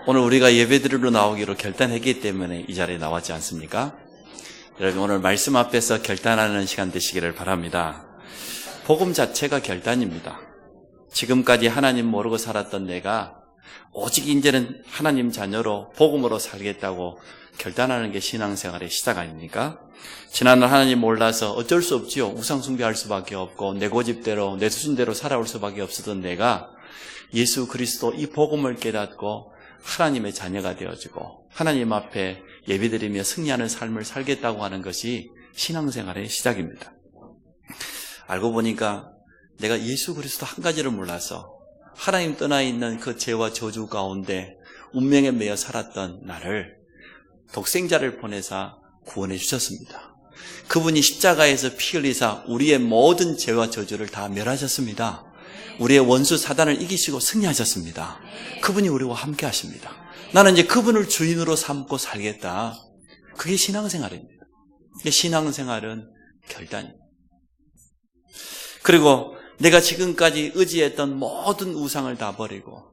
오늘 우리가 예배드리러 나오기로 결단했기 때문에 이 자리에 나왔지 않습니까? 여러분, 오늘 말씀 앞에서 결단하는 시간 되시기를 바랍니다. 복음 자체가 결단입니다. 지금까지 하나님 모르고 살았던 내가 오직 이제는 하나님 자녀로 복음으로 살겠다고 결단하는 게 신앙생활의 시작 아닙니까? 지난날 하나님 몰라서 어쩔 수 없지요. 우상 숭배할 수밖에 없고 내 고집대로 내 수준대로 살아올 수밖에 없었던 내가 예수 그리스도 이 복음을 깨닫고 하나님의 자녀가 되어지고 하나님 앞에 예배드리며 승리하는 삶을 살겠다고 하는 것이 신앙생활의 시작입니다. 알고 보니까 내가 예수 그리스도 한 가지를 몰라서 하나님 떠나 있는 그 죄와 저주 가운데 운명에 매여 살았던 나를 독생자를 보내사 구원해 주셨습니다. 그분이 십자가에서 피 흘리사 우리의 모든 죄와 저주를 다 멸하셨습니다. 우리의 원수 사단을 이기시고 승리하셨습니다. 그분이 우리와 함께 하십니다. 나는 이제 그분을 주인으로 삼고 살겠다. 그게 신앙생활입니다. 신앙생활은 결단입니다. 그리고 내가 지금까지 의지했던 모든 우상을 다 버리고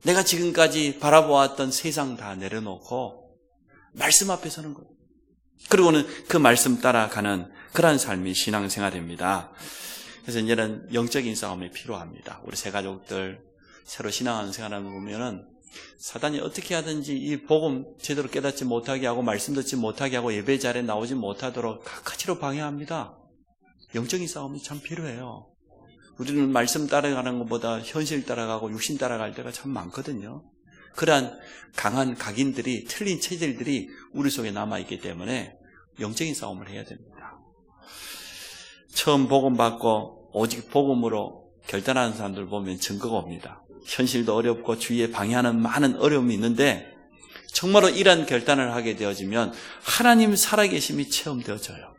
내가 지금까지 바라보았던 세상 다 내려놓고 말씀 앞에 서는 거예요. 그리고는 그 말씀 따라가는 그러한 삶이 신앙생활입니다. 그래서 이제는 영적인 싸움이 필요합니다. 우리 새 가족들 새로 신앙하는 생활을 보면은 사단이 어떻게 하든지 이 복음 제대로 깨닫지 못하게 하고 말씀 듣지 못하게 하고 예배 자리에 나오지 못하도록 각가지로 방해합니다. 영적인 싸움이 참 필요해요. 우리는 말씀 따라가는 것보다 현실 따라가고 육신 따라갈 때가 참 많거든요. 그러한 강한 각인들이 틀린 체질들이 우리 속에 남아있기 때문에 영적인 싸움을 해야 됩니다. 처음 복음 받고 오직 복음으로 결단하는 사람들 보면 증거가 옵니다. 현실도 어렵고 주위에 방해하는 많은 어려움이 있는데 정말로 이러한 결단을 하게 되어지면 하나님 살아계심이 체험되어져요.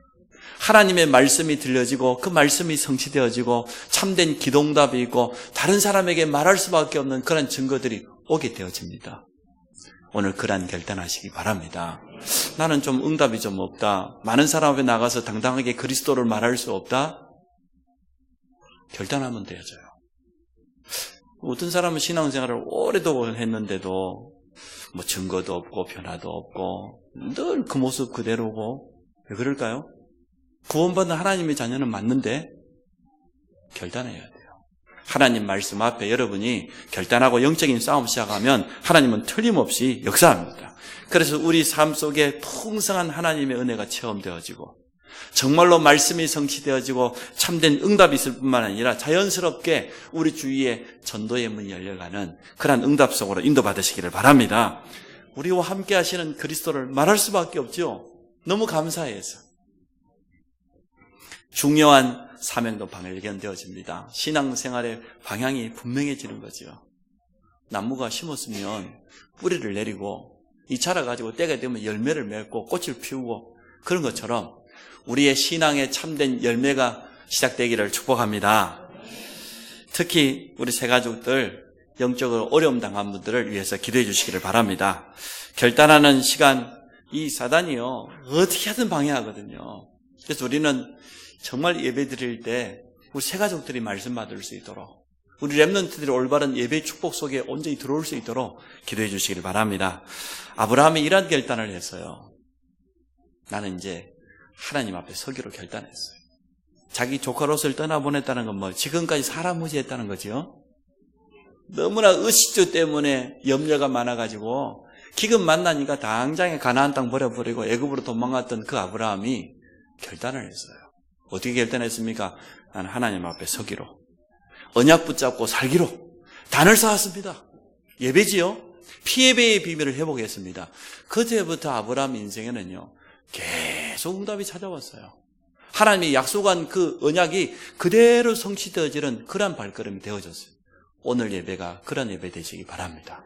하나님의 말씀이 들려지고 그 말씀이 성취되어지고 참된 기도응답이 있고 다른 사람에게 말할 수밖에 없는 그런 증거들이 오게 되어집니다. 오늘 그러한 결단하시기 바랍니다. 나는 좀 응답이 좀 없다. 많은 사람 앞에 나가서 당당하게 그리스도를 말할 수 없다. 결단하면 되어져요. 어떤 사람은 신앙생활을 오래도록 했는데도 뭐 증거도 없고 변화도 없고 늘 그 모습 그대로고 왜 그럴까요? 구원받은 하나님의 자녀는 맞는데 결단해야 돼요. 하나님 말씀 앞에 여러분이 결단하고 영적인 싸움 시작하면 하나님은 틀림없이 역사합니다. 그래서 우리 삶 속에 풍성한 하나님의 은혜가 체험되어지고 정말로 말씀이 성취되어지고 참된 응답이 있을 뿐만 아니라 자연스럽게 우리 주위에 전도의 문이 열려가는 그런 응답 속으로 인도받으시기를 바랍니다. 우리와 함께 하시는 그리스도를 말할 수밖에 없죠. 너무 감사해서. 중요한 사명도 발견되어집니다. 신앙생활의 방향이 분명해지는 거죠. 나무가 심었으면 뿌리를 내리고 이 자라가지고 때가 되면 열매를 맺고 꽃을 피우고 그런 것처럼 우리의 신앙의 참된 열매가 시작되기를 축복합니다. 특히 우리 새 가족들 영적으로 어려움 당한 분들을 위해서 기도해 주시기를 바랍니다. 결단하는 시간 이 사단이요 어떻게 하든 방해하거든요. 그래서 우리는 정말 예배 드릴 때 우리 새 가족들이 말씀 받을 수 있도록 우리 렘넌트들이 올바른 예배 축복 속에 온전히 들어올 수 있도록 기도해 주시기를 바랍니다. 아브라함이 이런 결단을 했어요. 나는 이제 하나님 앞에 서기로 결단했어요. 자기 조카 롯을 떠나보냈다는 건 뭐 지금까지 사람 무시했다는 거죠. 너무나 의식주 때문에 염려가 많아가지고 기근 만나니까 당장에 가나안 땅 버려버리고 애굽으로 도망갔던 그 아브라함이 결단을 했어요. 어떻게 결단했습니까? 나는 하나님 앞에 서기로 언약 붙잡고 살기로 단을 쌓았습니다. 예배지요. 피예배의 비밀을 회복했습니다. 그때부터 아브라함 인생에는요 계속 응답이 찾아왔어요. 하나님이 약속한 그 언약이 그대로 성취되어지는 그런 발걸음이 되어졌어요. 오늘 예배가 그런 예배 되시기 바랍니다.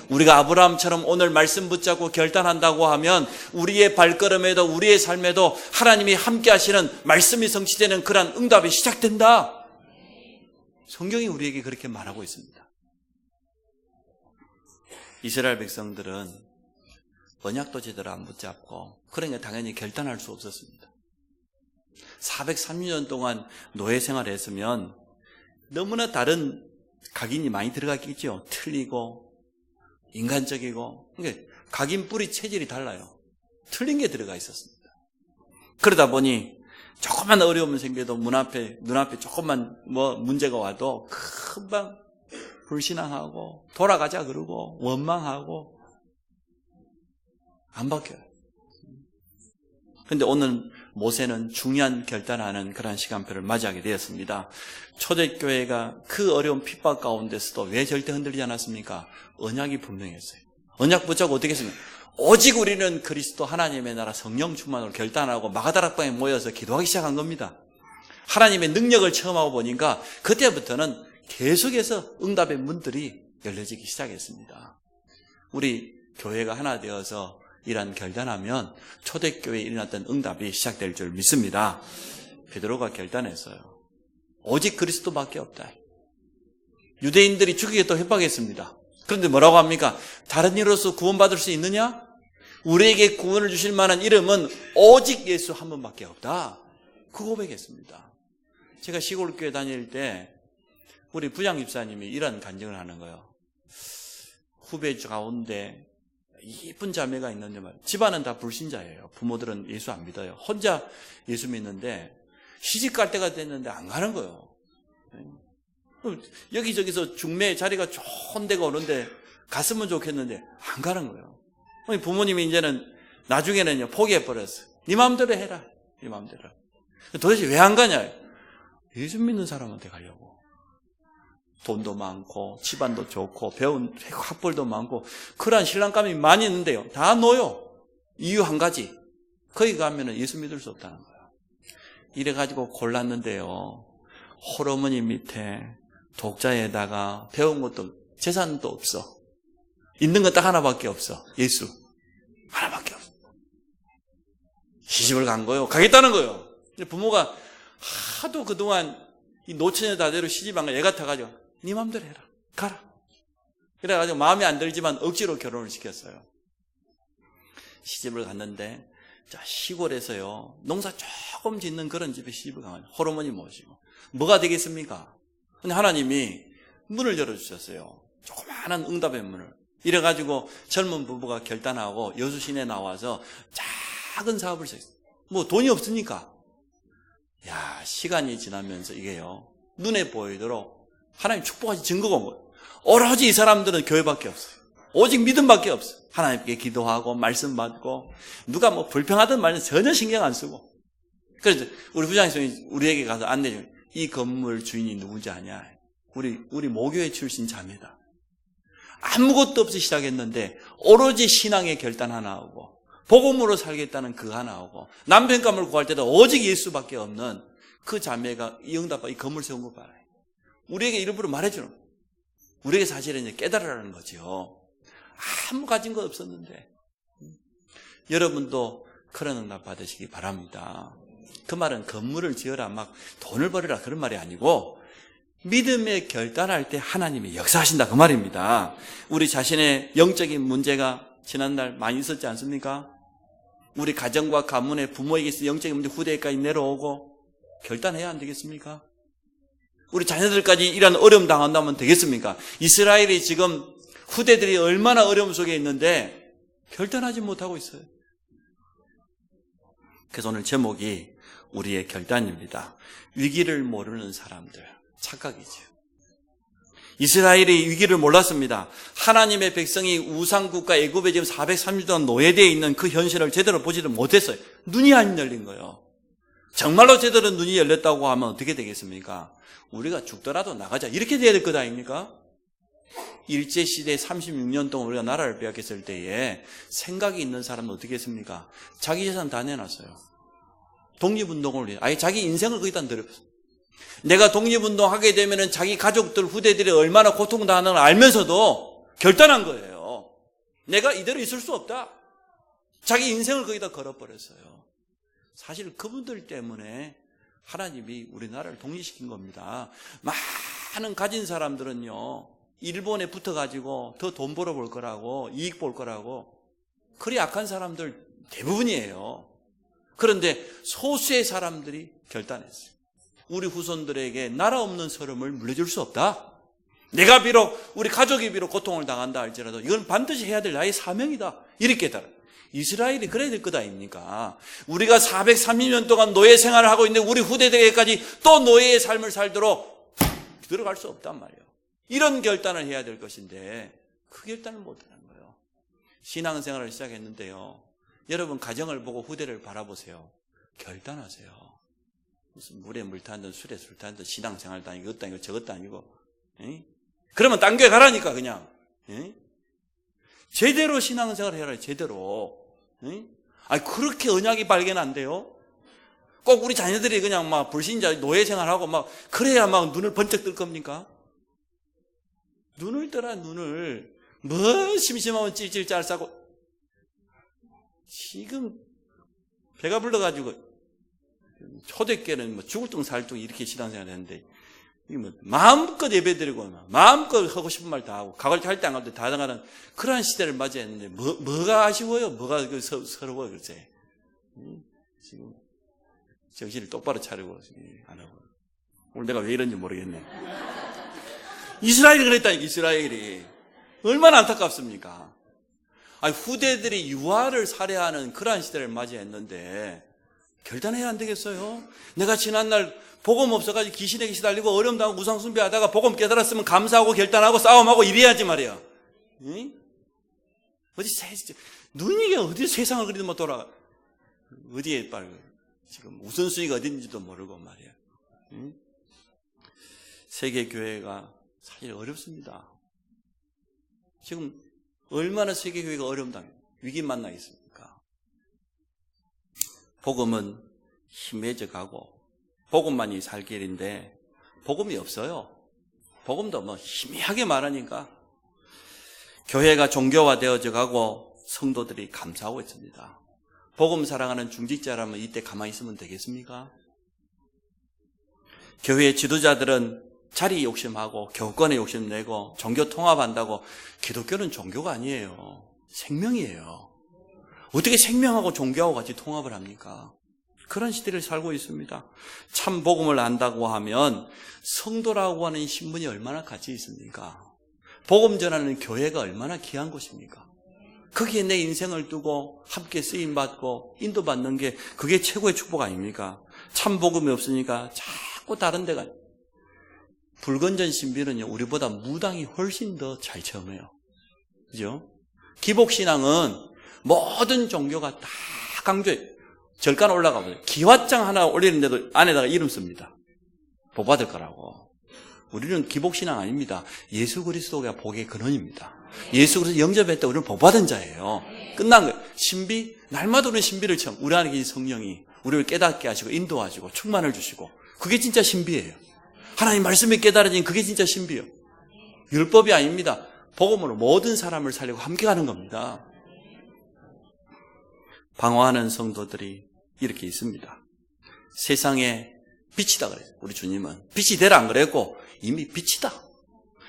우리가 아브라함처럼 오늘 말씀 붙잡고 결단한다고 하면 우리의 발걸음에도 우리의 삶에도 하나님이 함께 하시는 말씀이 성취되는 그런 응답이 시작된다. 성경이 우리에게 그렇게 말하고 있습니다. 이스라엘 백성들은 언약도 제대로 안 붙잡고 그러니까 당연히 결단할 수 없었습니다. 430년 동안 노예 생활을 했으면 너무나 다른 각인이 많이 들어갔겠죠. 틀리고 인간적이고, 그러니까 각인 뿌리 체질이 달라요. 틀린 게 들어가 있었습니다. 그러다 보니 조금만 어려움이 생겨도 눈앞에 조금만 문제가 와도 금방 불신앙하고 돌아가자 그러고 원망하고 안 바뀌어요. 그런데 오늘 모세는 중요한 결단하는 그런 시간표를 맞이하게 되었습니다. 초대교회가 그 어려운 핍박 가운데서도 왜 절대 흔들리지 않았습니까? 언약이 분명했어요. 언약 붙잡고 어떻게 했습니까? 오직 우리는 그리스도 하나님의 나라 성령 충만으로 결단하고 마가다락방에 모여서 기도하기 시작한 겁니다. 하나님의 능력을 체험하고 보니까 그때부터는 계속해서 응답의 문들이 열려지기 시작했습니다. 우리 교회가 하나 되어서 이런 결단하면 초대교회에 일어났던 응답이 시작될 줄 믿습니다. 베드로가 결단했어요. 오직 그리스도밖에 없다. 유대인들이 죽이겠다고 협박했습니다. 그런데 뭐라고 합니까? 다른 이로서 구원받을 수 있느냐? 우리에게 구원을 주실 만한 이름은 오직 예수 한 분밖에 없다. 그 고백했습니다. 제가 시골교회 다닐 때 우리 부장집사님이 이런 간증을 하는 거예요. 후배 가운데 이쁜 자매가 있는데 말이에요. 집안은 다 불신자예요. 부모들은 예수 안 믿어요. 혼자 예수 믿는데 시집 갈 때가 됐는데 안 가는 거예요. 여기저기서 중매 자리가 좋은 데가 오는데 갔으면 좋겠는데 안 가는 거예요. 부모님이 이제는 나중에는요 포기해버렸어요. 네 마음대로 해라. 네 마음대로. 도대체 왜 안 가냐? 예수 믿는 사람한테 가려고. 돈도 많고 집안도 좋고 배운 학벌도 많고 그러한 신랑감이 많이 있는데요. 다 놓여. 이유 한 가지. 거기 가면 예수 믿을 수 없다는 거예요. 이래가지고 골랐는데요. 홀어머니 밑에 독자에다가 배운 것도 재산도 없어. 있는 건 딱 하나밖에 없어. 예수. 하나밖에 없어. 시집을 간 거예요. 가겠다는 거예요. 부모가 하도 그동안 이 노처녀 다대로 시집 안 가. 애 같아가지고 네 맘대로 해라. 가라. 그래가지고 마음에 안 들지만 억지로 결혼을 시켰어요. 시집을 갔는데 자 시골에서요. 농사 조금 짓는 그런 집에 시집을 가면 홀어머니 모시고 뭐가 되겠습니까? 근데 하나님이 문을 열어주셨어요. 조그마한 응답의 문을. 이래가지고 젊은 부부가 결단하고 여수 시내 나와서 작은 사업을 시작했어요. 뭐 돈이 없으니까. 야 시간이 지나면서 이게요. 눈에 보이도록 하나님 축복하신 증거가 온 거예요. 오로지 이 사람들은 교회밖에 없어요. 오직 믿음밖에 없어요. 하나님께 기도하고 말씀 받고 누가 뭐 불평하든 말든 전혀 신경 안 쓰고. 그래서 우리 부장님이 우리에게 가서 안내 중 이 건물 주인이 누군지 아냐? 우리 모교회 출신 자매다. 아무것도 없이 시작했는데 오로지 신앙의 결단 하나 하고 복음으로 살겠다는 그 하나 하고 남편감을 구할 때도 오직 예수밖에 없는 그 자매가 이 응답과 이 건물 세운 거 봐요. 우리에게 일부러 말해주는 거예요. 우리에게 사실은 이제 깨달으라는 거죠. 아무 가진 거 없었는데 여러분도 그런 응답 받으시기 바랍니다. 그 말은 건물을 지어라 막 돈을 벌여라 그런 말이 아니고 믿음에 결단할 때 하나님이 역사하신다 그 말입니다. 우리 자신의 영적인 문제가 지난날 많이 있었지 않습니까? 우리 가정과 가문의 부모에게 있어 영적인 문제 후대까지 내려오고 결단해야 안 되겠습니까? 우리 자녀들까지 이런 어려움 당한다면 되겠습니까? 이스라엘이 지금 후대들이 얼마나 어려움 속에 있는데 결단하지 못하고 있어요. 그래서 오늘 제목이 우리의 결단입니다. 위기를 모르는 사람들. 착각이죠. 이스라엘이 위기를 몰랐습니다. 하나님의 백성이 우상국가 애굽에 지금 430년 동안 노예되어 있는 그 현실을 제대로 보지를 못했어요. 눈이 안 열린 거예요. 정말로 제대로 눈이 열렸다고 하면 어떻게 되겠습니까? 우리가 죽더라도 나가자 이렇게 돼야 될 것 아닙니까? 일제시대 36년 동안 우리가 나라를 빼앗겼을 때에 생각이 있는 사람은 어떻게 했습니까? 자기 재산 다 내놨어요. 독립운동을 위해 아예 자기 인생을 거기다 내려버렸어요. 내가 독립운동하게 되면 자기 가족들 후대들이 얼마나 고통당하는 걸 알면서도 결단한 거예요. 내가 이대로 있을 수 없다. 자기 인생을 거기다 걸어버렸어요. 사실 그분들 때문에 하나님이 우리나라를 독립시킨 겁니다. 많은 가진 사람들은요 일본에 붙어가지고 더 돈 벌어볼 거라고 이익 볼 거라고 그리 악한 사람들 대부분이에요. 그런데 소수의 사람들이 결단했어요. 우리 후손들에게 나라 없는 서름을 물려줄 수 없다. 내가 비록 우리 가족이 비록 고통을 당한다 할지라도 이건 반드시 해야 될 나의 사명이다. 이렇게 깨달아. 이스라엘이 그래야 될 것 아닙니까? 우리가 430년 동안 노예 생활을 하고 있는데 우리 후대에게까지 또 노예의 삶을 살도록 들어갈 수 없단 말이에요. 이런 결단을 해야 될 것인데 그 결단을 못하는 거예요. 신앙생활을 시작했는데요. 여러분 가정을 보고 후대를 바라보세요. 결단하세요. 무슨 물에 물 타는 술에 술 타는 신앙생활도 아니고 이것도 아니고 저것도 아니고 그러면 딴 교회 가라니까 그냥 제대로 신앙생활을 해라. 제대로. 아니 그렇게 언약이 발견 안 돼요? 꼭 우리 자녀들이 그냥 막 불신자 노예 생활하고 막 그래야 막 눈을 번쩍 뜰 겁니까? 눈을 떠라 눈을. 뭐 심심하면 찔찔 짤 싸고 지금 배가 불러가지고 초대교회는 뭐 죽을 둥 살 둥 이렇게 신앙생활 했는데 뭐 마음껏 예배드리고 마음껏 하고 싶은 말 다 하고 가을 할 때 안 갈 때 다 나가는 그러한 시대를 맞이했는데 뭐가 아쉬워요? 뭐가 서러워요? 글쎄 지금 정신을 똑바로 차리고 안 하고 오늘 내가 왜 이런지 모르겠네. 이스라엘이 그랬다니까. 이스라엘이 얼마나 안타깝습니까? 아니, 후대들이 유아를 살해하는 그러한 시대를 맞이했는데 결단해야 안 되겠어요? 내가 지난날 복음 없어가지고 귀신에게 시달리고 어려움 당하고 우상 숭배하다가 복음 깨달았으면 감사하고 결단하고 싸움하고 이래야지 말이야. 응? 눈이 어디 세상을 그리도 못 돌아. 어디에 빨리 지금 우선순위가 어딘지도 모르고 말이야. 응? 세계교회가 사실 어렵습니다. 지금 얼마나 세계교회가 어려움당 위기 만나 있습니까? 복음은 힘해져 가고 복음만이 살 길인데 복음이 없어요. 복음도 뭐 희미하게 말하니까 교회가 종교화되어져 가고 성도들이 감사하고 있습니다. 복음 사랑하는 중직자라면 이때 가만히 있으면 되겠습니까? 교회의 지도자들은 자리 욕심하고 교권에 욕심내고 종교 통합한다고 기독교는 종교가 아니에요. 생명이에요. 어떻게 생명하고 종교하고 같이 통합을 합니까? 그런 시대를 살고 있습니다. 참 복음을 안다고 하면 성도라고 하는 신분이 얼마나 가치 있습니까? 복음 전하는 교회가 얼마나 귀한 곳입니까? 거기에 내 인생을 두고 함께 쓰임받고 인도받는 게 그게 최고의 축복 아닙니까? 참 복음이 없으니까 자꾸 다른 데가 불건전 신비는요 우리보다 무당이 훨씬 더 잘 체험해요. 그죠? 기복신앙은 모든 종교가 다 강조해요. 절간 올라가보세요. 기왓장 하나 올리는데도 안에다가 이름 씁니다. 복 받을 거라고. 우리는 기복신앙 아닙니다. 예수 그리스도가 복의 근원입니다. 예수 그리스도 영접했다 우리는 복 받은 자예요. 끝난 거예요. 신비, 날마다 우리는 신비를 체험. 우리 안에 계신 성령이 우리를 깨닫게 하시고 인도하시고 충만을 주시고 그게 진짜 신비예요. 하나님 말씀이 깨달아진 그게 진짜 신비예요. 율법이 아닙니다. 복음으로 모든 사람을 살리고 함께 가는 겁니다. 방황하는 성도들이 이렇게 있습니다. 세상에 빛이다 그래요. 우리 주님은 빛이 되라 안 그랬고 이미 빛이다.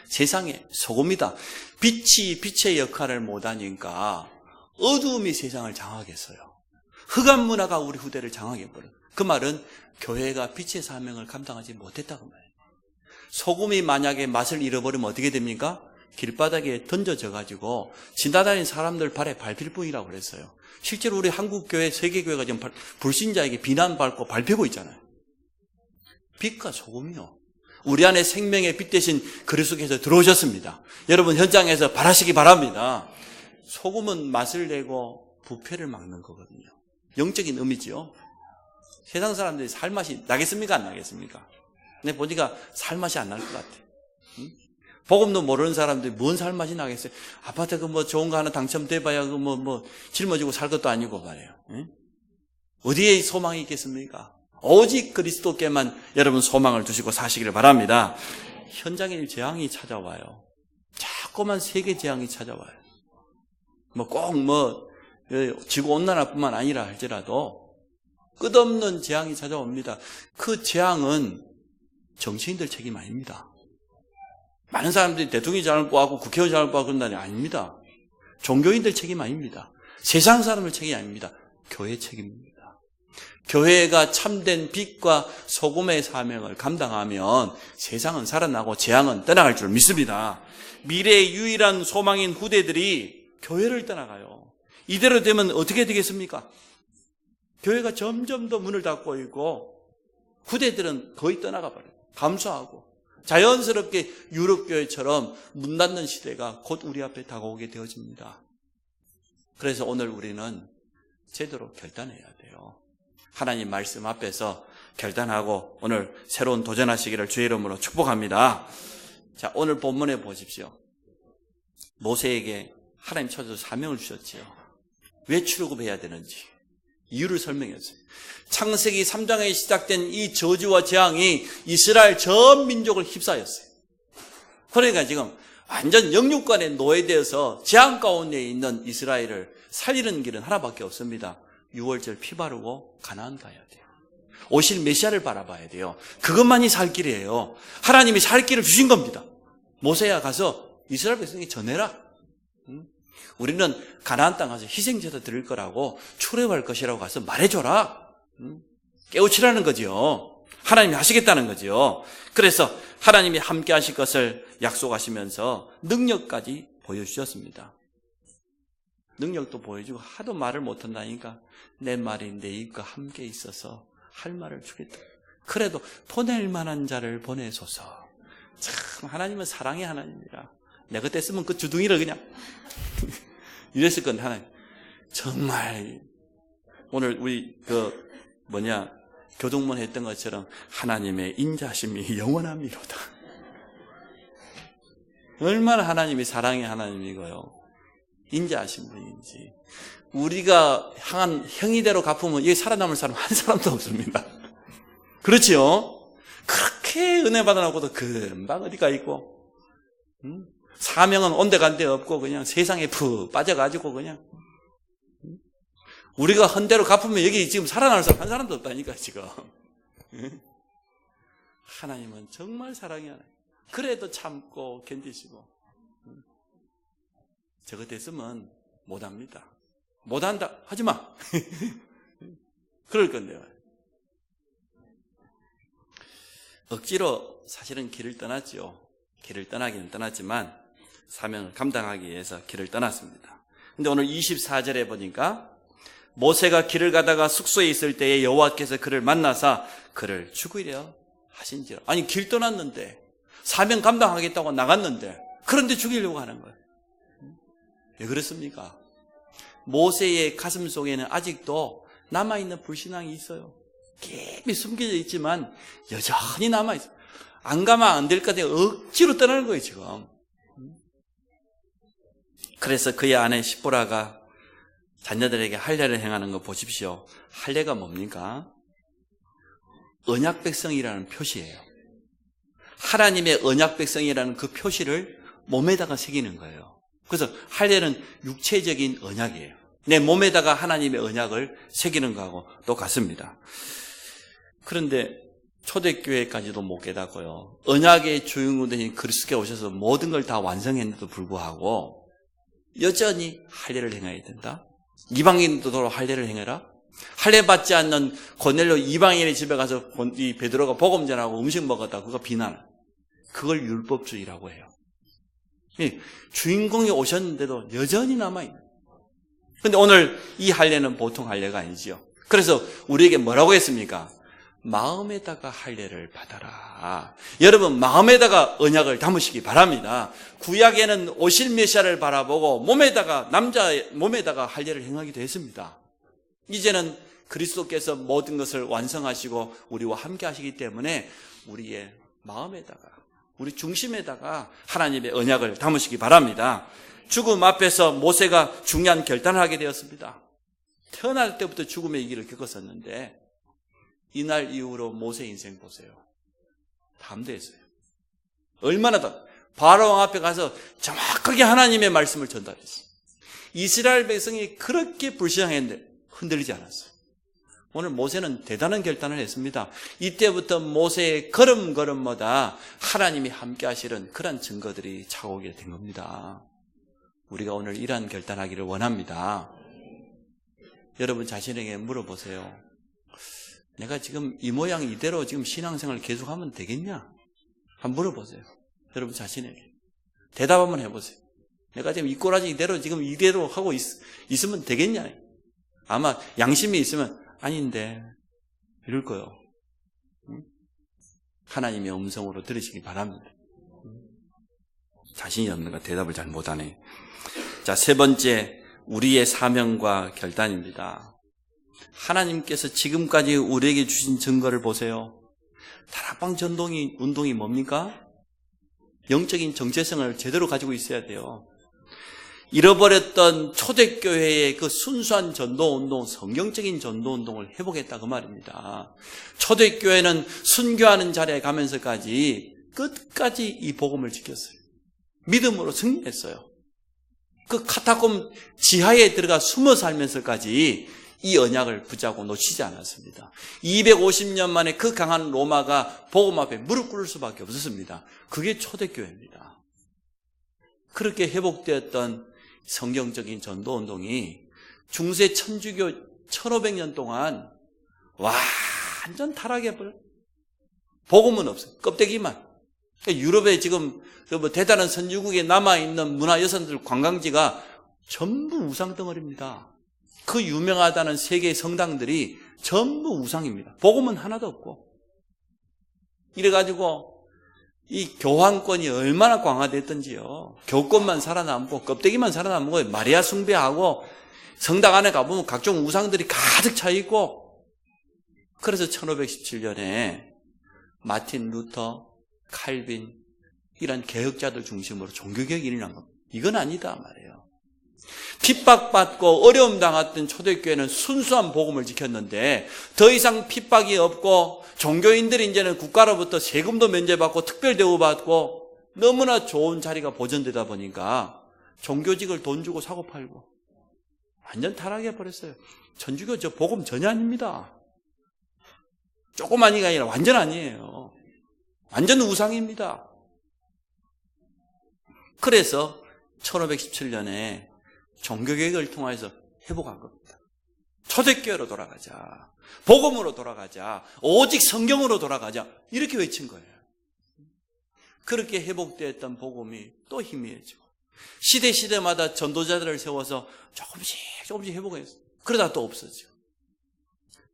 세상에 소금이다. 빛이 빛의 역할을 못하니까 어두움이 세상을 장악했어요. 흑암 문화가 우리 후대를 장악해버려요. 그 말은 교회가 빛의 사명을 감당하지 못했다고 말해요. 소금이 만약에 맛을 잃어버리면 어떻게 됩니까? 길바닥에 던져져가지고 지나다니는 사람들 발에 밟힐 뿐이라고 그랬어요. 실제로 우리 한국교회, 세계교회가 지금 불신자에게 비난받고 밟히고 있잖아요. 빛과 소금이요. 우리 안에 생명의 빛 대신 그리스도께서 들어오셨습니다. 여러분 현장에서 바라시기 바랍니다. 소금은 맛을 내고 부패를 막는 거거든요. 영적인 의미죠. 세상 사람들이 살맛이 나겠습니까? 안 나겠습니까? 근데 보니까 살맛이 안 날 것 같아. 응? 복음도 모르는 사람들이 뭔 살맛이 나겠어요? 아파트 그 뭐 좋은 거 하나 당첨돼봐야 그 뭐 짊어지고 살 것도 아니고 말이에요. 응? 어디에 소망이 있겠습니까? 오직 그리스도께만 여러분 소망을 두시고 사시기를 바랍니다. 현장에 재앙이 찾아와요. 자꾸만 세계 재앙이 찾아와요. 뭐 꼭 지구 온난화뿐만 아니라 할지라도 끝없는 재앙이 찾아옵니다. 그 재앙은 정치인들 책임 아닙니다. 많은 사람들이 대통령이 잘못 하고 국회의원 잘못 하고 그런다니 아닙니다. 종교인들 책임 아닙니다. 세상 사람들 책임이 아닙니다. 교회 책임입니다. 교회가 참된 빛과 소금의 사명을 감당하면 세상은 살아나고 재앙은 떠나갈 줄 믿습니다. 미래의 유일한 소망인 후대들이 교회를 떠나가요. 이대로 되면 어떻게 되겠습니까? 교회가 점점 더 문을 닫고 있고 후대들은 거의 떠나가 버려요. 감수하고 자연스럽게 유럽교회처럼 문 닫는 시대가 곧 우리 앞에 다가오게 되어집니다. 그래서 오늘 우리는 제대로 결단해야 돼요. 하나님 말씀 앞에서 결단하고 오늘 새로운 도전하시기를 주의 이름으로 축복합니다. 자, 오늘 본문에 보십시오. 모세에게 하나님 찾아서 사명을 주셨지요. 왜 출애굽해야 되는지 이유를 설명했어요. 창세기 3장에 시작된 이 저주와 재앙이 이스라엘 전 민족을 휩싸였어요. 그러니까 지금 완전 영육간에 노예되어서 재앙 가운데 있는 이스라엘을 살리는 길은 하나밖에 없습니다. 6월절 피 바르고 가나안 가야 돼요. 오실 메시아를 바라봐야 돼요. 그것만이 살 길이에요. 하나님이 살 길을 주신 겁니다. 모세야 가서 이스라엘 백성에게 전해라. 우리는 가나안 땅 가서 희생제도 드릴 거라고 출애굽할 것이라고 가서 말해줘라. 깨우치라는 거지요. 하나님이 하시겠다는 거지요. 그래서 하나님이 함께 하실 것을 약속하시면서 능력까지 보여주셨습니다. 능력도 보여주고 하도 말을 못한다니까 내 말이 내 입과 함께 있어서 할 말을 주겠다. 그래도 보낼 만한 자를 보내소서. 참 하나님은 사랑의 하나님이라. 내가 그랬으면 그 주둥이를 그냥 이랬을 건데 하나님 정말 오늘 우리 교동문 했던 것처럼 하나님의 인자심이 영원합니다. 얼마나 하나님이 사랑의 하나님이고요. 인자하신 분인지. 우리가 향한 행위대로 갚으면 여기 살아남을 사람 한 사람도 없습니다. 그렇지요? 그렇게 은혜 받아놓고도 금방 어디가 있고, 사명은 온데간데 없고 그냥 세상에 푹 빠져가지고 그냥 우리가 헌대로 갚으면 여기 지금 살아남을 사람 한 사람도 없다니까 지금. 하나님은 정말 사랑이 하나님. 그래도 참고 견디시고. 저 같았으면 못합니다. 못한다 하지마. 그럴 건데요. 억지로 사실은 길을 떠났죠. 길을 떠나기는 떠났지만 사명을 감당하기 위해서 길을 떠났습니다. 근데 오늘 24절에 보니까 모세가 길을 가다가 숙소에 있을 때에 여호와께서 그를 만나사 그를 죽이려 하신지라. 아니 길 떠났는데 사명 감당하겠다고 나갔는데 그런데 죽이려고 하는 거예요. 왜 그렇습니까? 모세의 가슴 속에는 아직도 남아있는 불신앙이 있어요. 깊이 숨겨져 있지만 여전히 남아있어요. 안 가면 안 될 것 같아요. 억지로 떠나는 거예요 지금. 그래서 그의 아내 시보라가 자녀들에게 할례를 행하는 거 보십시오. 할례가 뭡니까? 언약 백성이라는 표시예요. 하나님의 언약 백성이라는 그 표시를 몸에다가 새기는 거예요. 그래서 할례는 육체적인 언약이에요. 내 몸에다가 하나님의 언약을 새기는 거하고 똑같습니다. 그런데 초대교회까지도 못 깨닫고요. 언약의 주인공되신 그리스도께 오셔서 모든 걸 다 완성했는데도 불구하고 여전히 할례를 행해야 된다. 이방인도 할례를 행해라. 할례 받지 않는 고넬료 이방인의 집에 가서 이 베드로가 복음 전하고 음식 먹었다. 그거 비난. 그걸 율법주의라고 해요. 주인공이 오셨는데도 여전히 남아있는. 그런데 오늘 이 할례는 보통 할례가 아니죠. 그래서 우리에게 뭐라고 했습니까? 마음에다가 할례를 받아라. 여러분 마음에다가 언약을 담으시기 바랍니다. 구약에는 오실 메시아를 바라보고 남자의 몸에다가 할례를 행하기도 했습니다. 이제는 그리스도께서 모든 것을 완성하시고 우리와 함께 하시기 때문에 우리의 마음에다가 우리 중심에다가 하나님의 언약을 담으시기 바랍니다. 죽음 앞에서 모세가 중요한 결단을 하게 되었습니다. 태어날 때부터 죽음의 위기를 겪었었는데 이날 이후로 모세 인생 보세요. 담대했어요. 얼마나 바로왕 앞에 가서 정확하게 하나님의 말씀을 전달했어요. 이스라엘 백성이 그렇게 불신앙했는데 흔들리지 않았어요. 오늘 모세는 대단한 결단을 했습니다. 이때부터 모세의 걸음걸음마다 하나님이 함께 하시는 그런 증거들이 차오게 된 겁니다. 우리가 오늘 이러한 결단하기를 원합니다. 여러분 자신에게 물어보세요. 내가 지금 이 모양 이대로 지금 신앙생활을 계속하면 되겠냐? 한번 물어보세요. 여러분 자신에게. 대답 한번 해보세요. 내가 지금 이 꼬라지 이대로 지금 이대로 하고 있으면 되겠냐? 아마 양심이 있으면 아닌데 이럴 거예요. 하나님의 음성으로 들으시기 바랍니다. 자신이 없는가 대답을 잘 못하네. 자, 세 번째, 우리의 사명과 결단입니다. 하나님께서 지금까지 우리에게 주신 증거를 보세요. 다락방 전도의 운동이 뭡니까? 영적인 정체성을 제대로 가지고 있어야 돼요. 잃어버렸던 초대교회의 그 순수한 전도운동, 성경적인 전도운동을 회복했다 그 말입니다. 초대교회는 순교하는 자리에 가면서까지 끝까지 이 복음을 지켰어요. 믿음으로 승리했어요. 그 카타콤 지하에 들어가 숨어 살면서까지 이 언약을 붙잡고 놓치지 않았습니다. 250년 만에 그 강한 로마가 복음 앞에 무릎 꿇을 수밖에 없었습니다. 그게 초대교회입니다. 그렇게 회복되었던 성경적인 전도운동이 중세 천주교 1500년 동안 완전 타락해버려. 복음은 없어요. 껍데기만. 그러니까 유럽에 지금 대단한 선진국에 남아있는 문화유산들 관광지가 전부 우상덩어리입니다. 그 유명하다는 세계의 성당들이 전부 우상입니다. 복음은 하나도 없고. 이래가지고 이 교황권이 얼마나 강화됐던지요. 교권만 살아남고 껍데기만 살아남고 마리아 숭배하고 성당 안에 가보면 각종 우상들이 가득 차 있고. 그래서 1517년에 마틴 루터, 칼빈 이런 개혁자들 중심으로 종교개혁이 일어난 겁니다. 이건 아니다 말이에요. 핍박받고 어려움 당했던 초대교회는 순수한 복음을 지켰는데 더 이상 핍박이 없고 종교인들이 이제는 국가로부터 세금도 면제받고 특별 대우받고 너무나 좋은 자리가 보존되다 보니까 종교직을 돈 주고 사고 팔고 완전 타락해버렸어요. 천주교 저 복음 전혀 아닙니다. 조그마니가 아니라 완전 아니에요. 완전 우상입니다. 그래서 1517년에 종교개혁을 통해서 회복한 겁니다. 초대교회로 돌아가자. 복음으로 돌아가자. 오직 성경으로 돌아가자. 이렇게 외친 거예요. 그렇게 회복되었던 복음이 또 희미해지고 시대마다 전도자들을 세워서 조금씩 회복했어요. 그러다 또 없어져.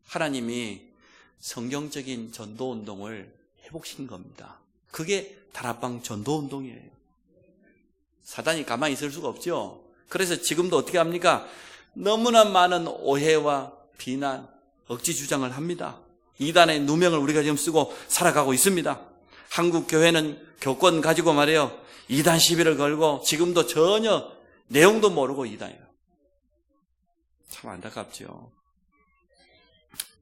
하나님이 성경적인 전도운동을 회복시킨 겁니다. 그게 다락방 전도운동이에요. 사단이 가만히 있을 수가 없죠. 그래서 지금도 어떻게 합니까? 너무나 많은 오해와 비난, 억지 주장을 합니다. 이단의 누명을 우리가 지금 쓰고 살아가고 있습니다. 한국 교회는 교권 가지고 말이에요. 이단 시비를 걸고 지금도 전혀 내용도 모르고 이단이에요. 참 안타깝죠.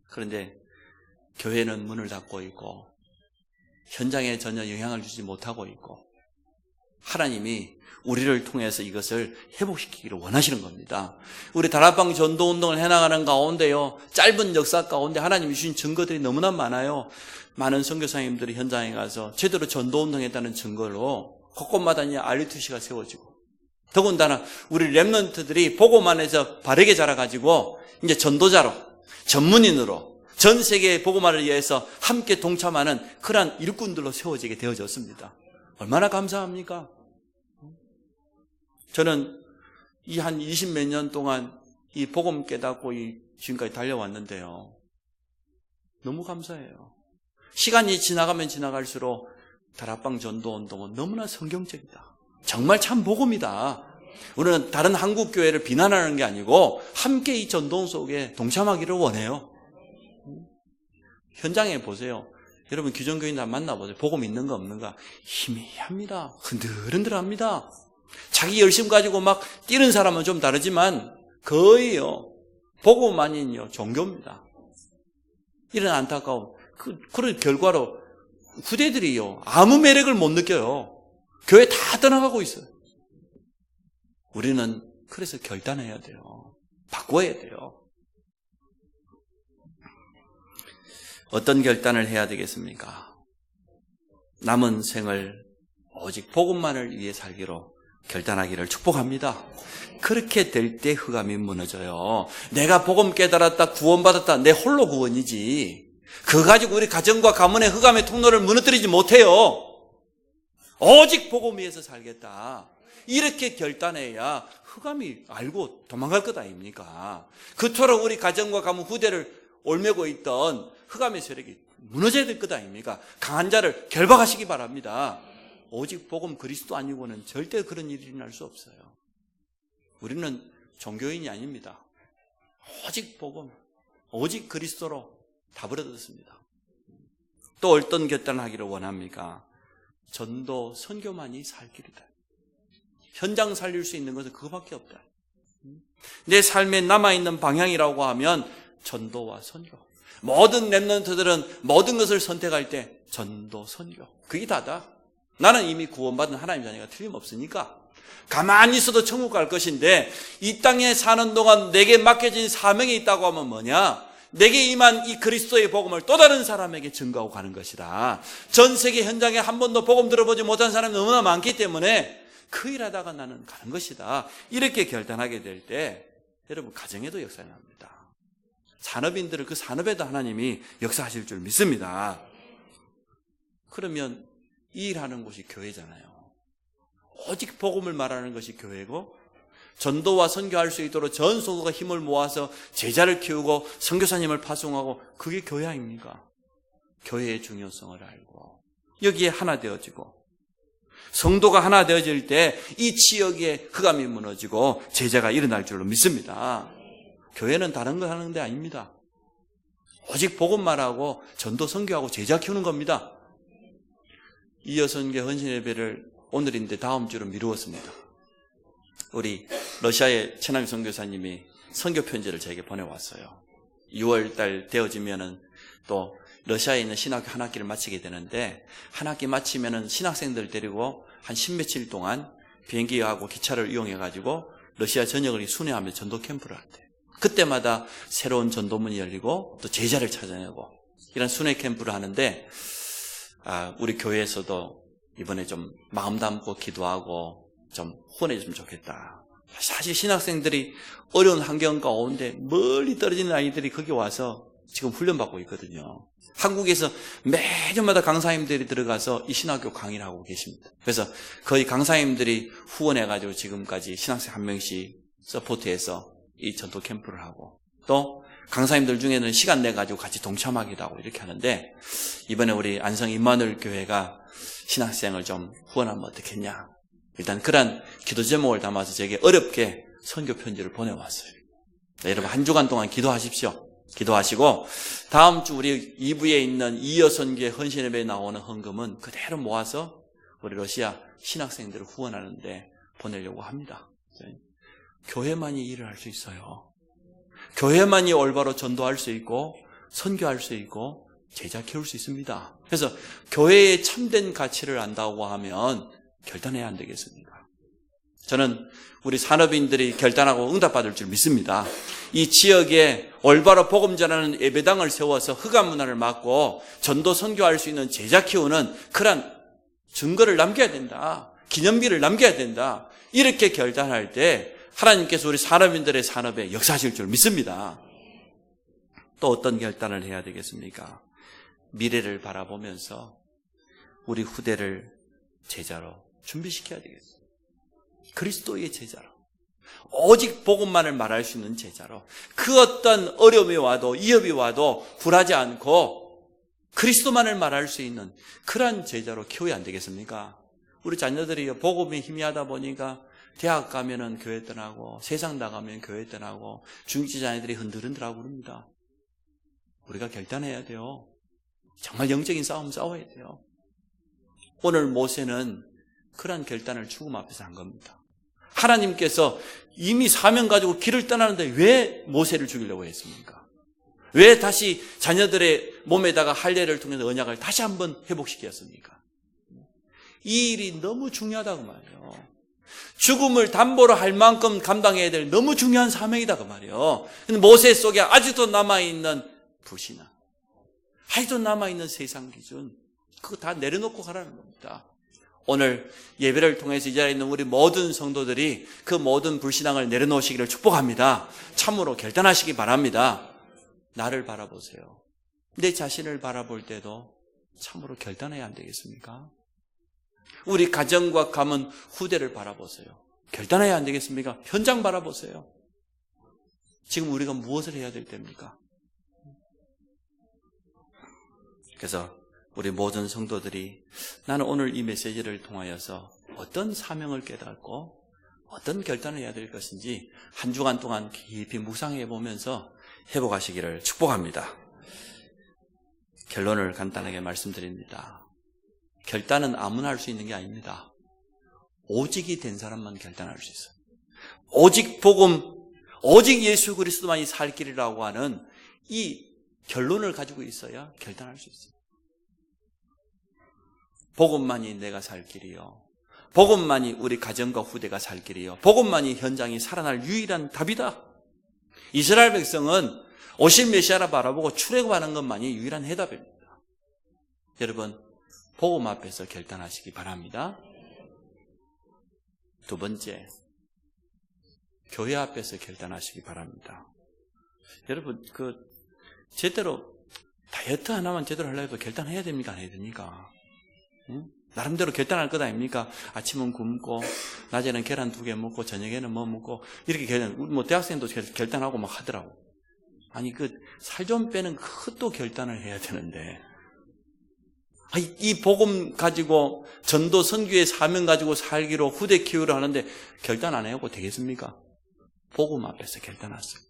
그런데 교회는 문을 닫고 있고 현장에 전혀 영향을 주지 못하고 있고 하나님이 우리를 통해서 이것을 회복시키기를 원하시는 겁니다. 우리 다락방 전도운동을 해나가는 가운데요, 짧은 역사 가운데 하나님이 주신 증거들이 너무나 많아요. 많은 선교사님들이 현장에 가서 제대로 전도운동했다는 증거로 곳곳마다 RUTC가 세워지고, 더군다나 우리 랩런트들이 복음 안에서 바르게 자라가지고 이제 전도자로, 전문인으로 전 세계의 복음화를 위해서 함께 동참하는 그러한 일꾼들로 세워지게 되어졌습니다. 얼마나 감사합니까? 저는 이 한 20몇 년 동안 이 복음 깨닫고 지금까지 달려왔는데요. 너무 감사해요. 시간이 지나가면 지나갈수록 다락방 전도운동은 너무나 성경적이다. 정말 참 복음이다. 우리는 다른 한국 교회를 비난하는 게 아니고 함께 이 전도운 속에 동참하기를 원해요. 현장에 보세요. 여러분 기존교인들 만나보세요. 복음 있는가 없는가 희미합니다. 흔들흔들합니다. 자기 열심 가지고 막 뛰는 사람은 좀 다르지만 거의요 복음 아닌요 종교입니다. 이런 안타까움. 그런 결과로 후대들이요 아무 매력을 못 느껴요. 교회 다 떠나가고 있어요. 우리는 그래서 결단해야 돼요. 바꿔야 돼요. 어떤 결단을 해야 되겠습니까? 남은 생을 오직 복음만을 위해 살기로 결단하기를 축복합니다. 그렇게 될 때 흑암이 무너져요. 내가 복음 깨달았다, 구원받았다, 내 홀로 구원이지. 그거 가지고 우리 가정과 가문의 흑암의 통로를 무너뜨리지 못해요. 오직 복음 위에서 살겠다. 이렇게 결단해야 흑암이 알고 도망갈 것 아닙니까? 그토록 우리 가정과 가문 후대를 올매고 있던 흑암의 세력이 무너져야 될 것 아닙니까? 강한 자를 결박하시기 바랍니다. 오직 복음 그리스도 아니고는 절대 그런 일이 일어날 수 없어요. 우리는 종교인이 아닙니다. 오직 복음, 오직 그리스도로 다 버려졌습니다. 또 어떤 결단을 하기를 원합니까? 전도, 선교만이 살 길이다. 현장 살릴 수 있는 것은 그거밖에 없다. 내 삶에 남아있는 방향이라고 하면 전도와 선교. 모든 렘넌트들은 모든 것을 선택할 때 전도, 선교. 그게 다다. 나는 이미 구원받은 하나님 자녀가 틀림없으니까 가만히 있어도 천국 갈 것인데 이 땅에 사는 동안 내게 맡겨진 사명이 있다고 하면 뭐냐? 내게 임한 이 그리스도의 복음을 또 다른 사람에게 증거하고 가는 것이다. 전 세계 현장에 한 번도 복음 들어보지 못한 사람이 너무나 많기 때문에 그 일하다가 나는 가는 것이다. 이렇게 결단하게 될 때 여러분 가정에도 역사가 납니다. 산업인들을 그 산업에도 하나님이 역사하실 줄 믿습니다. 그러면 이 일하는 곳이 교회잖아요. 오직 복음을 말하는 것이 교회고 전도와 선교할 수 있도록 전 성도가 힘을 모아서 제자를 키우고 선교사님을 파송하고 그게 교회 아닙니까? 교회의 중요성을 알고 여기에 하나 되어지고 성도가 하나 되어질 때 이 지역에 흑암이 무너지고 제자가 일어날 줄로 믿습니다. 교회는 다른 거 하는 데 아닙니다. 오직 복음 말하고 전도 선교하고 제자 키우는 겁니다. 이 여선교 헌신 예배를 오늘인데 다음 주로 미루었습니다. 우리 러시아의 최남희 선교사님이 선교 편지를 저에게 보내왔어요. 6월 달 되어지면은 또 러시아에 있는 신학교 한 학기를 마치게 되는데 한 학기 마치면은 신학생들 데리고 한 10며칠 동안 비행기하고 기차를 이용해가지고 러시아 전역을 순회하며 전도 캠프를 한대요. 그때마다 새로운 전도문이 열리고 또 제자를 찾아내고 이런 순회 캠프를 하는데 우리 교회에서도 이번에 좀 마음 담고 기도하고 좀 후원해줬으면 좋겠다. 사실 신학생들이 어려운 환경 가운데 멀리 떨어지는 아이들이 거기 와서 지금 훈련받고 있거든요. 한국에서 매주마다 강사님들이 들어가서 이 신학교 강의를 하고 계십니다. 그래서 거의 강사님들이 후원해가지고 지금까지 신학생 한 명씩 서포트해서 이 전도 캠프를 하고 또 강사님들 중에는 시간 내가지고 같이 동참하기도 하고 이렇게 하는데 이번에 우리 안성 임마누엘 교회가 신학생을 좀 후원하면 어떻겠냐. 일단 그런 기도 제목을 담아서 제게 어렵게 선교 편지를 보내왔어요. 네, 여러분 한 주간 동안 기도하십시오. 기도하시고 다음 주 우리 2부에 있는 이여선교회 헌신예배에 나오는 헌금은 그대로 모아서 우리 러시아 신학생들을 후원하는데 보내려고 합니다. 교회만이 일을 할 수 있어요. 교회만이 올바로 전도할 수 있고 선교할 수 있고 제자 키울 수 있습니다. 그래서 교회의 참된 가치를 안다고 하면 결단해야 안 되겠습니까? 저는 우리 산업인들이 결단하고 응답받을 줄 믿습니다. 이 지역에 올바로 복음 전하는 예배당을 세워서 흑암 문화를 막고 전도 선교할 수 있는 제자 키우는 그런 증거를 남겨야 된다. 기념비를 남겨야 된다. 이렇게 결단할 때 하나님께서 우리 산업인들의 산업에 역사하실 줄 믿습니다. 또 어떤 결단을 해야 되겠습니까? 미래를 바라보면서 우리 후대를 제자로 준비시켜야 되겠습니다. 그리스도의 제자로 오직 복음만을 말할 수 있는 제자로 그 어떤 어려움이 와도 위협이 와도 굴하지 않고 그리스도만을 말할 수 있는 그런 제자로 키워야 안 되겠습니까? 우리 자녀들이 복음이 희미하다 보니까 대학 가면은 교회 떠나고 세상 나가면 교회 떠나고 중직자 자녀들이 흔들흔들하고 그럽니다. 우리가 결단해야 돼요. 정말 영적인 싸움 싸워야 돼요. 오늘 모세는 그런 결단을 죽음 앞에서 한 겁니다. 하나님께서 이미 사명 가지고 길을 떠나는데 왜 모세를 죽이려고 했습니까? 왜 다시 자녀들의 몸에다가 할례를 통해서 언약을 다시 한번 회복시켰습니까? 이 일이 너무 중요하다고 말이에요. 죽음을 담보로 할 만큼 감당해야 될 너무 중요한 사명이다 그 말이에요. 모세 속에 아직도 남아있는 불신앙, 아직도 남아있는 세상 기준, 그거 다 내려놓고 가라는 겁니다. 오늘 예배를 통해서 이 자리에 있는 우리 모든 성도들이 그 모든 불신앙을 내려놓으시기를 축복합니다. 참으로 결단하시기 바랍니다. 나를 바라보세요. 내 자신을 바라볼 때도 참으로 결단해야 안 되겠습니까? 우리 가정과 가문 후대를 바라보세요. 결단해야 안 되겠습니까? 현장 바라보세요. 지금 우리가 무엇을 해야 될 때입니까? 그래서 우리 모든 성도들이 나는 오늘 이 메시지를 통하여서 어떤 사명을 깨닫고 어떤 결단을 해야 될 것인지 한 주간 동안 깊이 묵상해 보면서 회복하시기를 축복합니다. 결론을 간단하게 말씀드립니다. 결단은 아무나 할 수 있는 게 아닙니다. 오직이 된 사람만 결단할 수 있어요. 오직 복음, 오직 예수 그리스도만이 살 길이라고 하는 이 결론을 가지고 있어야 결단할 수 있어요. 복음만이 내가 살 길이요. 복음만이 우리 가정과 후대가 살 길이요. 복음만이 현장이 살아날 유일한 답이다. 이스라엘 백성은 오실 메시아를 바라보고 출애굽하는 것만이 유일한 해답입니다. 여러분, 복음 앞에서 결단하시기 바랍니다. 두 번째, 교회 앞에서 결단하시기 바랍니다. 여러분, 제대로 다이어트 하나만 제대로 하려고 해도 결단해야 됩니까? 안 해야 됩니까? 응? 나름대로 결단할 것 아닙니까? 아침은 굶고, 낮에는 계란 2개 먹고, 저녁에는 뭐 먹고, 이렇게 대학생도 결단하고 막 하더라고. 아니, 살 좀 빼는 그것도 결단을 해야 되는데, 이 복음 가지고, 전도 선교의 사명 가지고 살기로 후대 키우려 하는데, 결단 안 해도 되겠습니까? 복음 앞에서 결단하세요.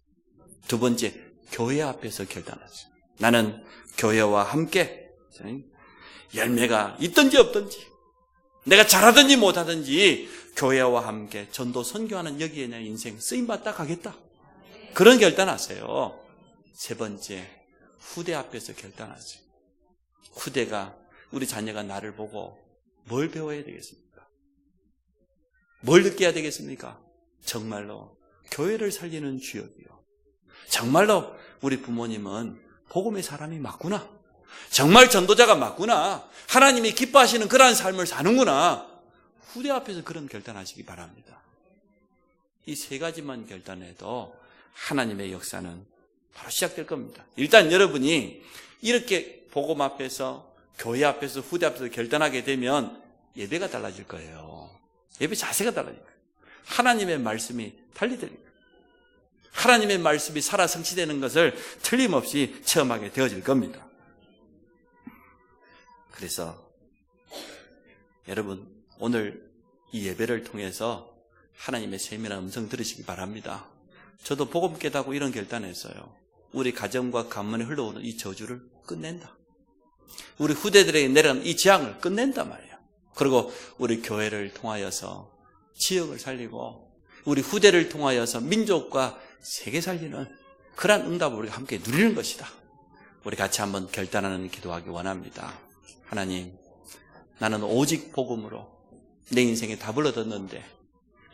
두 번째, 교회 앞에서 결단하세요. 나는 교회와 함께, 열매가 있든지 없든지, 내가 잘하든지 못하든지 교회와 함께 전도 선교하는 여기에 내 인생 쓰임받다 가겠다. 그런 결단하세요. 세 번째, 후대 앞에서 결단하세요. 후대가, 우리 자녀가 나를 보고 뭘 배워야 되겠습니까? 뭘 느껴야 되겠습니까? 정말로 교회를 살리는 주역이요. 정말로 우리 부모님은 복음의 사람이 맞구나. 정말 전도자가 맞구나. 하나님이 기뻐하시는 그러한 삶을 사는구나. 후대 앞에서 그런 결단하시기 바랍니다. 이 세 가지만 결단해도 하나님의 역사는 바로 시작될 겁니다. 일단 여러분이 이렇게 복음 앞에서, 교회 앞에서, 후대 앞에서 결단하게 되면 예배가 달라질 거예요. 예배 자세가 달라질 거예요. 하나님의 말씀이 달리될 거예요. 하나님의 말씀이 살아 성취되는 것을 틀림없이 체험하게 되어질 겁니다. 그래서 여러분, 오늘 이 예배를 통해서 하나님의 세밀한 음성 들으시기 바랍니다. 저도 복음 깨닫고 이런 결단했어요. 우리 가정과 가문에 흘러오는 이 저주를 끝낸다. 우리 후대들에게 내려간 이 재앙을 끝낸단 말이에요. 그리고 우리 교회를 통하여서 지역을 살리고 우리 후대를 통하여서 민족과 세계 살리는 그러한 응답을 우리가 함께 누리는 것이다. 우리 같이 한번 결단하는 기도하기 원합니다. 하나님, 나는 오직 복음으로 내 인생에 답을 얻었는데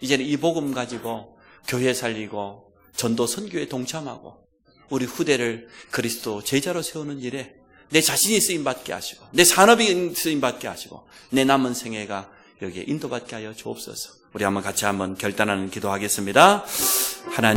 이제는 이 복음 가지고 교회 살리고 전도 선교에 동참하고 우리 후대를 그리스도 제자로 세우는 일에 내 자신이 쓰임받게 하시고 내 산업이 쓰임받게 하시고 내 남은 생애가 여기에 인도받게 하여 주옵소서. 우리 같이 한번 결단하는 기도하겠습니다. 하나님,